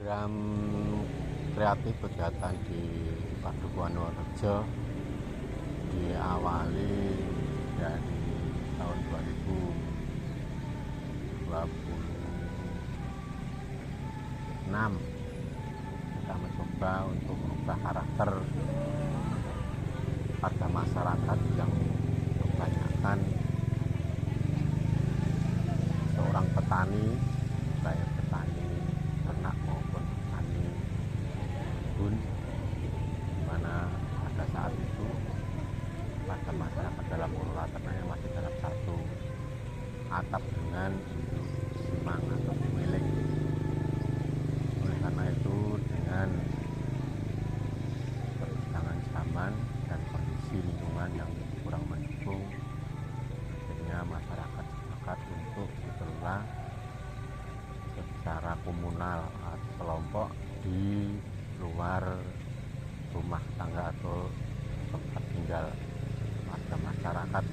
Program kreatif kegiatan di Padukuhan Wonorejo diawali dari tahun 2026. Kita mencoba untuk merubah karakter pada masyarakat yang kebanyakan seorang petani, baik petani ternak maupun petani kebun, di mana pada saat itu pada masyarakat dalam mengelola ternaknya masih dalam satu atap dengan induk simang atau pemilik. Oleh karena itu, dengan perkembangan zaman dan kondisi lingkungan yang kurang mendukung, akhirnya masyarakat sepakat untuk dikelola secara komunal atau kelompok di luar rumah tangga atau tempat tinggal warga masyarakat.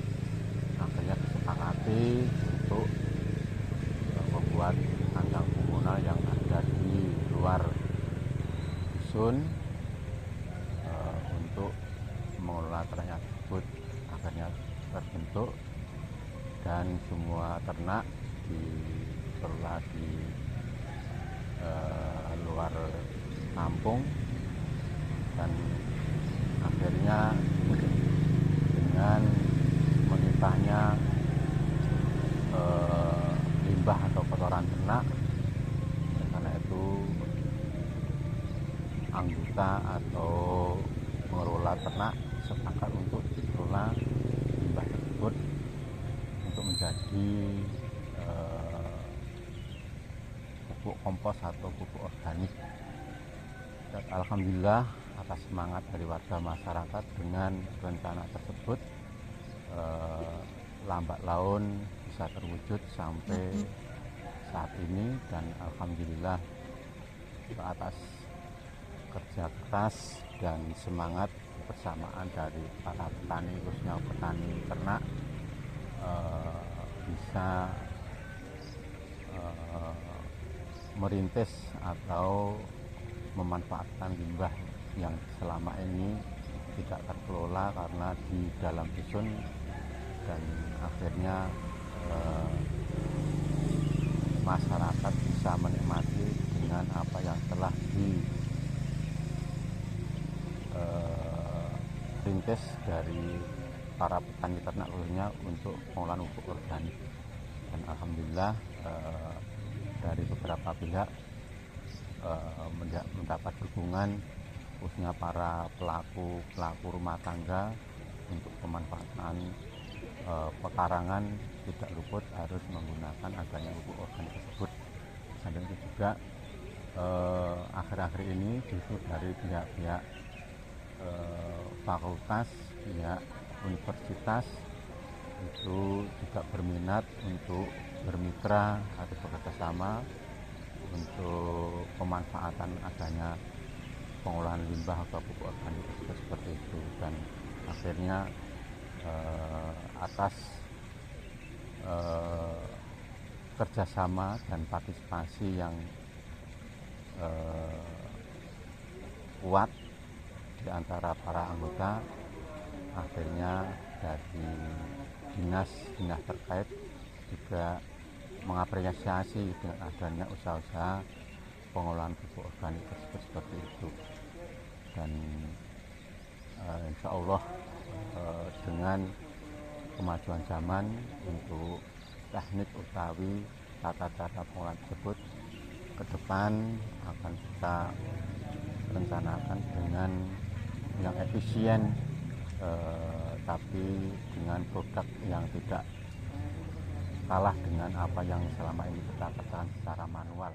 Akhirnya disepakati untuk membuat kandang komunal yang ada di luar dusun untuk mengelola ternak tersebut. Akhirnya terbentuk dan semua ternak dikelola di luar kampung, dan akhirnya dengan menimpannya limbah atau kotoran ternak, karena itu anggota atau mengelola ternak sepakat untuk dikelola limbah tersebut untuk menjadi pupuk kompos atau pupuk organik. Dan alhamdulillah atas semangat dari warga masyarakat dengan rencana tersebut, lambat laun bisa terwujud sampai saat ini. Dan alhamdulillah atas kerja keras dan semangat kebersamaan dari para petani, khususnya petani ternak, bisa merintis atau memanfaatkan limbah yang selama ini tidak terkelola karena di dalam dusun, dan akhirnya masyarakat bisa menikmati dengan apa yang telah dirintis dari para petani ternak khususnya untuk pengolahan pupuk organik. Dan alhamdulillah dari beberapa pihak mendapat dukungan, khususnya para pelaku rumah tangga, untuk pemanfaatan pekarangan tidak luput harus menggunakan adanya pupuk organik tersebut. Dan itu juga akhir-akhir ini justru dari pihak-pihak fakultas, pihak universitas itu juga berminat untuk bermitra atau bekerjasama untuk pemanfaatan adanya pengolahan limbah atau pupuk organik tersebut seperti itu. Dan akhirnya atas kerjasama dan partisipasi yang kuat di antara para anggota, akhirnya dari dinas terkait juga mengapresiasi dengan adanya usaha-usaha pengolahan pupuk organik tersebut seperti itu. Dan insya Allah dengan kemajuan zaman untuk teknik utawi tata cara pengolahan tersebut, ke depan akan kita rencanakan dengan yang efisien, tapi dengan produk yang tidak kalah dengan apa yang selama ini kita kerjakan secara manual.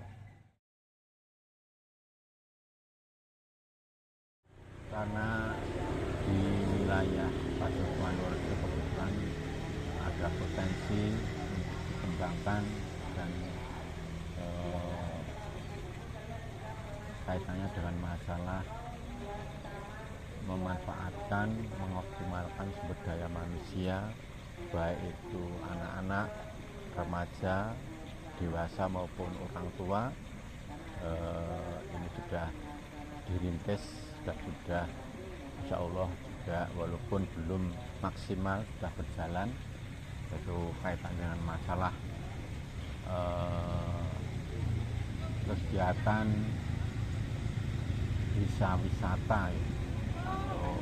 Karena di wilayah Padukuhan Wonorejo kebetulan ada potensi untuk dikembangkan, dan kaitannya dengan masalah memanfaatkan, mengoptimalkan sumber daya manusia, baik itu anak-anak, remaja, dewasa maupun orang tua, sudah dirintis dan sudah insya Allah juga walaupun belum maksimal sudah berjalan, yaitu kaitan dengan masalah kegiatan desa wisata ya, atau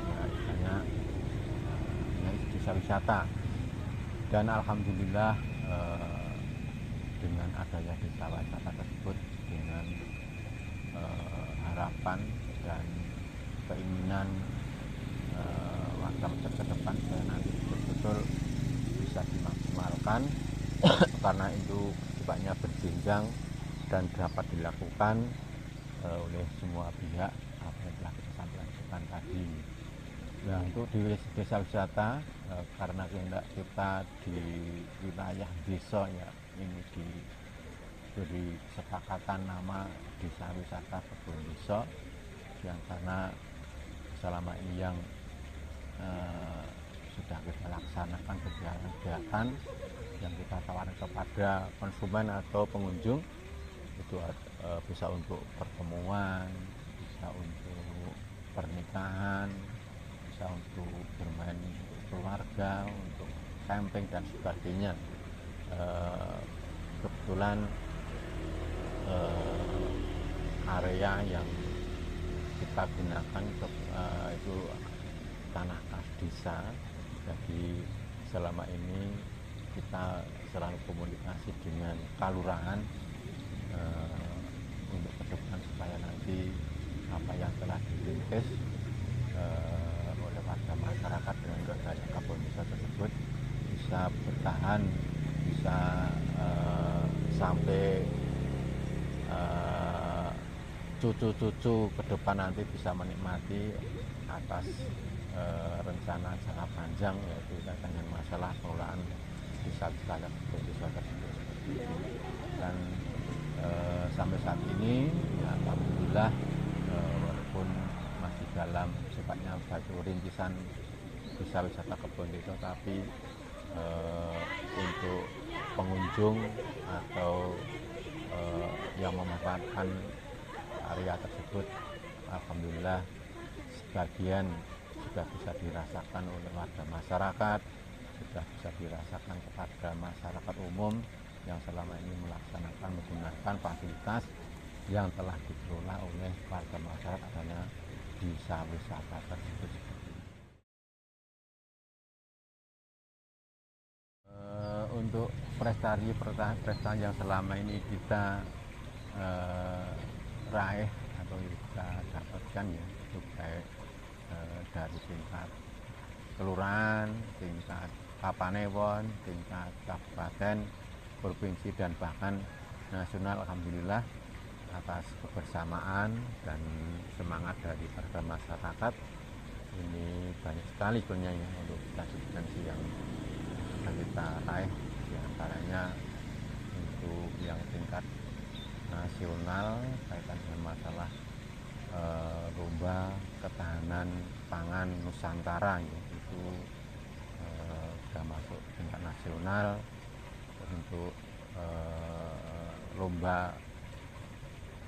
ya istilahnya ya, desa wisata. Dan alhamdulillah dengan adanya desa wisata tersebut, dengan harapan dan keinginan warga masyarakat ke depan supaya nanti betul-betul bisa dimaksimalkan karena itu sifatnya berjenjang dan dapat dilakukan oleh semua pihak apa yang telah kita sampaikan tadi. Nah, untuk di desa wisata karena kita di wilayah desa ya, ini diberi kesepakatan nama desa wisata Kebon Desa, yang karena selama ini yang sudah kita laksanakan kegiatan yang kita tawarkan kepada konsumen atau pengunjung itu bisa untuk pertemuan, bisa untuk pernikahan, bisa untuk bermain untuk keluarga, untuk camping dan sebagainya. Kebetulan area yang kita gunakan itu tanah kas desa, jadi selama ini kita selalu komunikasi dengan kalurahan untuk ke depan supaya nanti apa yang telah dirintis oleh warga masyarakat dengan adanya Kebon Desa tersebut bisa bertahan, bisa sampai cucu-cucu ke depan nanti bisa menikmati atas rencana jangka panjang, yaitu dengan masalah pengelolaan desa wisata Kebon Desa tersebut. Dan sampai saat ini ya, alhamdulillah walaupun masih dalam sifatnya batu rintisan desa wisata Kebon Desa, tapi untuk pengunjung atau yang memanfaatkan area tersebut, alhamdulillah sebagian sudah bisa dirasakan oleh warga masyarakat, sudah bisa dirasakan kepada masyarakat umum yang selama ini melaksanakan menggunakan fasilitas yang telah dikelola oleh warga masyarakat adanya desa wisata tersebut. Untuk prestasi yang selama ini kita raih atau kita dapatkan ya, itu baik dari tingkat kelurahan, tingkat kapanewon, tingkat kabupaten, provinsi dan bahkan nasional, alhamdulillah atas kebersamaan dan semangat dari warga masyarakat ini banyak sekali sebenarnya ya, untuk prestasi yang kita raih, diantaranya untuk yang tingkat nasional kaitan dengan masalah lomba ketahanan pangan Nusantara ya, itu sudah masuk tingkat nasional. Untuk lomba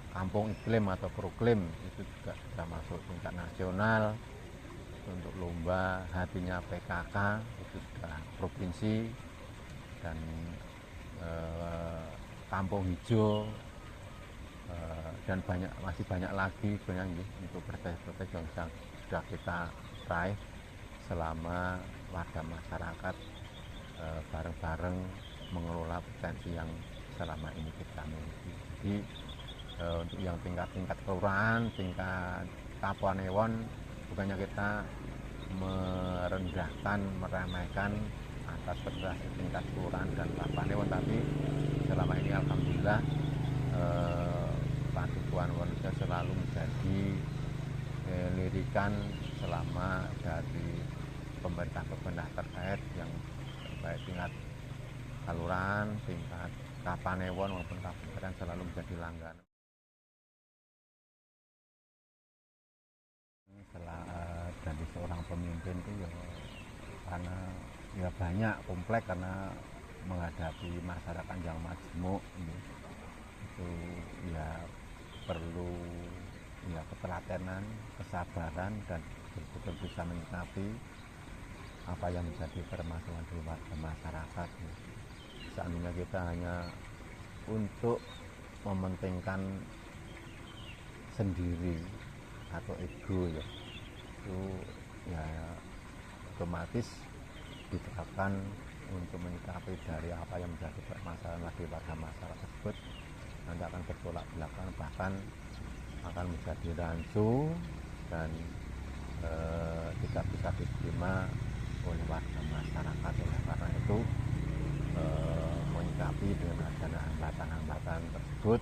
kampung iklim atau proklim itu juga sudah masuk tingkat nasional. Untuk lomba hatinya PKK itu sudah provinsi, dan kampung hijau dan masih banyak lagi sebenarnya untuk prestasi yang sudah kita raih selama warga masyarakat bareng-bareng mengelola potensi yang selama ini kita miliki. Jadi untuk yang tingkat kelurahan, tingkat kapanewon, bukannya kita merendahkan, meremehkan atas prestasi tingkat kelurahan dan kapanewon, tapi selama ini alhamdulillah Pak Tuan Indonesia selalu menjadi lirikan selama dari pemerintah terkait yang baik tingkat kelurahan, tingkat kapanewon maupun kabupaten selalu menjadi langganan. Dari seorang pemimpin itu ya, karena ya banyak kompleks karena menghadapi masyarakat yang majemuk itu ya perlu ya ketelatenan, kesabaran, dan betul-betul bisa menyikapi apa yang menjadi permasalahan di warga masyarakat. Seandainya kita hanya untuk mementingkan sendiri atau ego ya, itu ya otomatis diterapkan untuk menyikapi dari apa yang menjadi permasalahan di warga masyarakat tersebut nanti akan bertolak belakang, bahkan akan menjadi rancu dan tidak bisa diterima oleh warga masyarakat. Oleh karena itu menyikapi dengan adanya hambatan-hambatan tersebut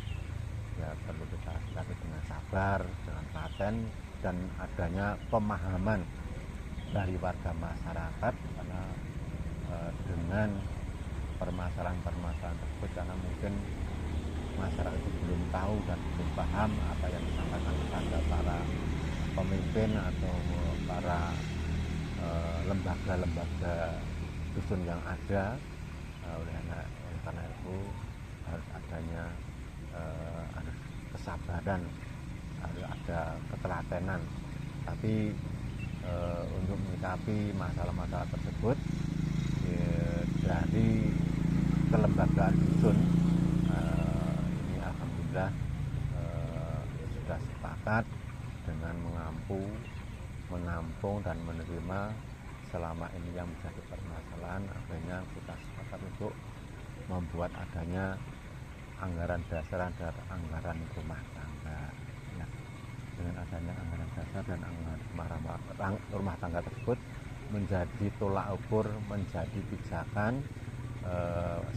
ya perlu kita sikapi dengan sabar, dengan paten, dan adanya pemahaman dari warga masyarakat karena dengan permasalahan-permasalahan tersebut, karena mungkin masyarakat itu belum tahu dan belum paham apa yang disampaikan kepada para pemimpin atau para lembaga-lembaga dusun yang ada. Oleh karena itu harus adanya harus kesabaran, harus ada ketelatenan. Tapi untuk menyikapi masalah-masalah tersebut dari kelembagaan dusun ini alhamdulillah sudah sepakat dengan menampung dan menerima selama ini yang menjadi permasalahan. Akhirnya kita sepakat untuk membuat adanya anggaran dasar dan anggaran rumah tangga. Ya, dengan adanya anggaran dasar dan anggaran rumah tangga tersebut menjadi tolak ukur, menjadi pijakan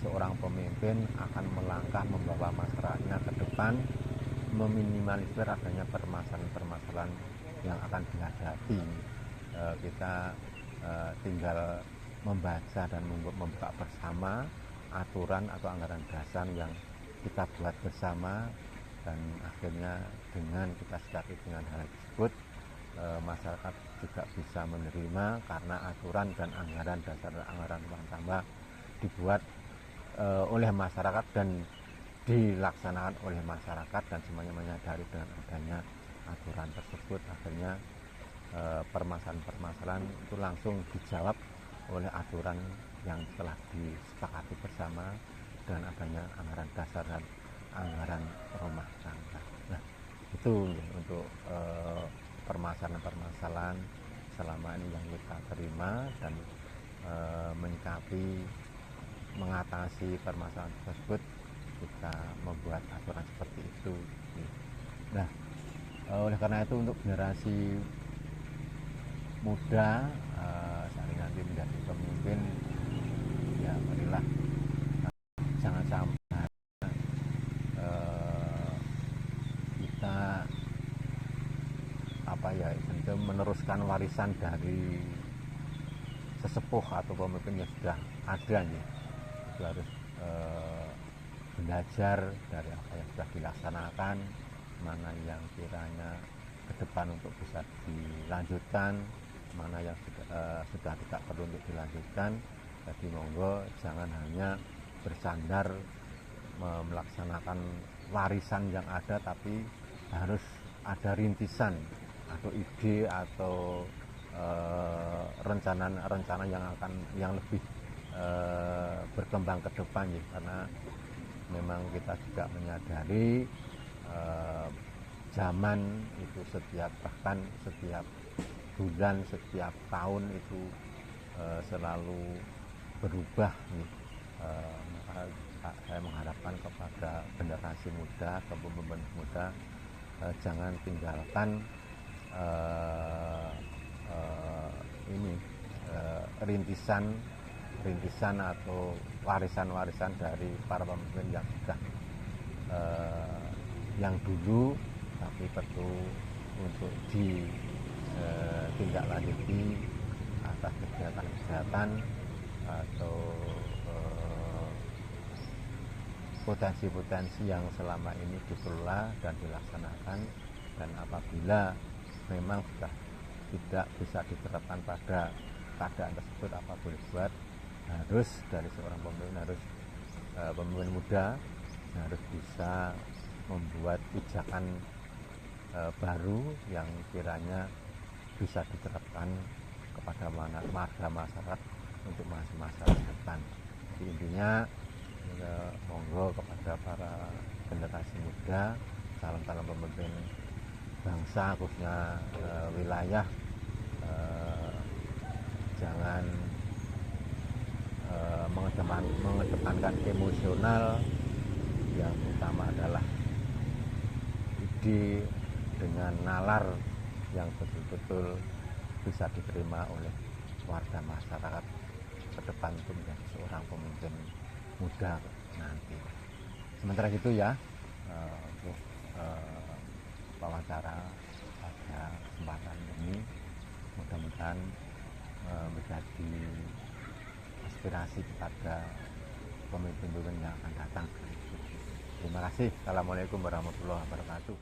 seorang pemimpin akan melangkah membawa masyarakatnya ke depan, meminimalisir adanya permasalahan-permasalahan yang akan dihadapi. Kita tinggal membaca dan membuka bersama aturan atau anggaran dasar yang kita buat bersama, dan akhirnya dengan kita sikapi dengan hal tersebut masyarakat juga bisa menerima karena aturan dan anggaran dasar dan anggaran rumah tangga dibuat oleh masyarakat dan dilaksanakan oleh masyarakat, dan semuanya menyadari dengan adanya aturan tersebut. Akhirnya permasalahan-permasalahan itu langsung dijawab oleh aturan yang telah disepakati bersama dengan adanya anggaran dasar dan anggaran rumah tangga. Nah, itu untuk permasalahan-permasalahan selama ini yang kita terima, dan menyikapi mengatasi permasalahan tersebut kita membuat aturan seperti itu. Nah, oleh karena itu untuk generasi muda saat ini nanti menjadi pemimpin, ya marilah jangan sampai kita itu meneruskan warisan dari sesepuh atau pemimpin yang sudah ada nih. Itu harus belajar dari apa yang sudah dilaksanakan, mana yang kiranya ke depan untuk bisa dilanjutkan, mana yang sudah tidak perlu untuk dilanjutkan. Jadi monggo jangan hanya bersandar melaksanakan warisan yang ada, tapi harus ada rintisan atau ide atau rencana yang lebih berkembang ke depan ya. Karena memang kita juga menyadari zaman itu bahkan setiap bulan, setiap tahun itu selalu berubah nih. Maka saya mengharapkan kepada generasi muda, pemimpin muda, jangan tinggalkan rintisan atau warisan-warisan dari para pemimpin yang sudah yang dulu, tapi perlu untuk ditindaklanjuti atas kegiatan-kegiatan atau potensi-potensi yang selama ini dikelola dan dilaksanakan. Dan apabila memang sudah tidak bisa diterapkan pada keadaan tersebut, apa boleh buat, harus dari seorang pemimpin, harus pemimpin muda harus bisa membuat pijakan baru yang kiranya bisa diterapkan kepada warga masyarakat untuk masa-masa depan. Jadi intinya monggo kepada para generasi muda, calon-calon pemimpin bangsa khususnya wilayah, jangan mengedepankan emosional, yang utama adalah ide dengan nalar yang betul-betul bisa diterima oleh warga masyarakat ke depan untuk menjadi seorang pemimpin muda nanti. Sementara itu ya, untuk wawancara pada kesempatan ini mudah-mudahan menjadi inspirasi kepada pemimpin yang akan datang. Terima kasih. Assalamualaikum warahmatullahi wabarakatuh.